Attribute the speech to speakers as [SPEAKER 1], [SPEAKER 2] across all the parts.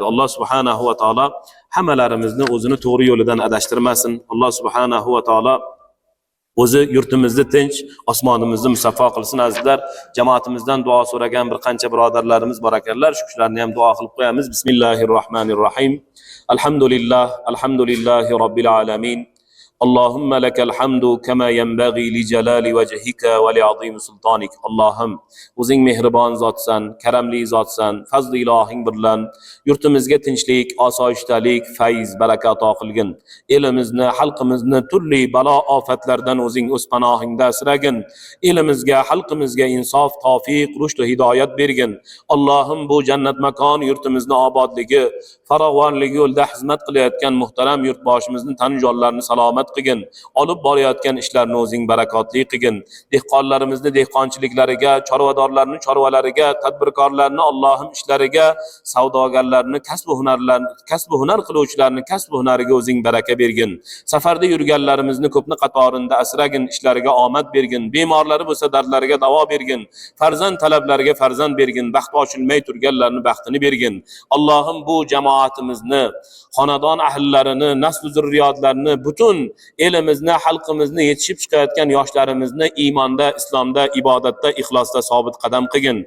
[SPEAKER 1] Alloh subhanahu va taolo hammalarimizni o'zini to'g'ri yo'lidan adashtirmasin. Alloh subhanahu va taolo o'zi yurtimizni tinch, osmonimizni musaffo qilsin. Azizlar, jamoatimizdan duo so'ragan bir qancha birodarlarimiz bor ekanlar. Shu kishilarni ham duo qilib qo'yamiz. Bismillahirrohmanirrohim. Alhamdulillahi robbil alamin. اللهم لك الحمد كما ينبغي لجلال وجهك ولعظيم سلطانك. Allohim, o'zing mehribon zotsan, karamli zotsan. Fazl ilohing bilan yurtimizga tinchlik, osoyishtalik, fayz, baraka ato qilgin. Elimizni, xalqimizni turli balo ofatlardan o'zing o'z panohingda asragin. Elimizga, xalqimizga insof, tavfiq, rushd va hidoyat bergin. Allohim, bu jannat makon yurtimizni obodligi, farovonligi yo'lida xizmat qilayotgan muhtaram yurtboshimizni tan jonlarini salomat qilgin. Olib borayotgan ishlarni o'zing barakotli qilgin. Dehqonlarimizni dehqonchiliklariga, chorvadorlarni chorvalariga, tadbirkorlarni Allohim ishlariga, savdogarlarni kasb hunar qiluvchilarni kasb hunariga o'zing baraka bergin. Safarda yurganlarimizni ko'pni qatorinda asragin, ishlariga omad bergin. Bemorlari bo'lsa dardlariga davo bergin. Farzand talablariga farzand bergin. Baxt ochilmay turganlarni baxtini bergin. Allohim, bu jamoatimizni, xonadon ahllarini, nasl zurriyotlarini, butun elimizni, xalqimizni, yetishib chiqayotgan yoshlarimizni iymonda, islomda, ibodatda, ixlosda sobit qadam qilgin.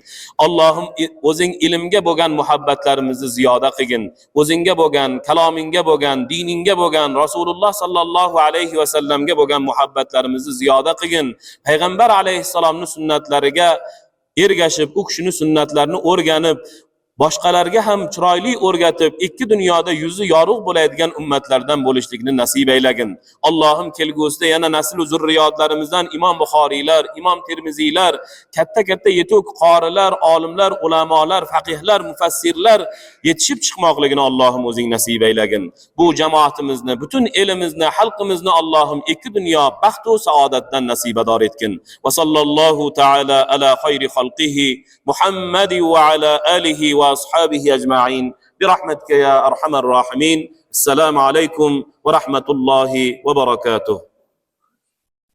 [SPEAKER 1] Allohim, o'zing ilmga bo'lgan muhabbatlarimizni ziyoda qilgin. O'zingga bo'lgan, kalomingga bo'lgan, diningga bo'lgan, Rasululloh sallallohu alayhi va sallamga bo'lgan muhabbatlarimizni ziyoda qilgin. Payg'ambar alayhissalomning sunnatlariga ergashib, u kishining sunnatlarini o'rganib, boshqalarga ham chiroyli o'rgatib, ikki dunyoda yuzi yorug' bo'ladigan ummatlardan bo'lishlikni nasib aylagin. Allohim, kelgusida yana nasl va zurriyotlarimizdan Imom Buxoriylar, Imom Termiziylar, katta yetuk qorilar, olimlar, ulamolar, faqihlar, mufassirlar yetishib chiqmoqligini Allohim o'zing nasib aylagin. Bu jamoatimizni, butun elimizni, xalqimizni Allohim ikki dunyo baxt va saodatdan nasibador etgin. Va sallallohu taala ala xayri xalqihi Muhammad va ala alihi va ashabihi ajma'in bi rahmatika ya arhamar rahimin. Assalomu alaykum va rahmatullohi va barakatuh.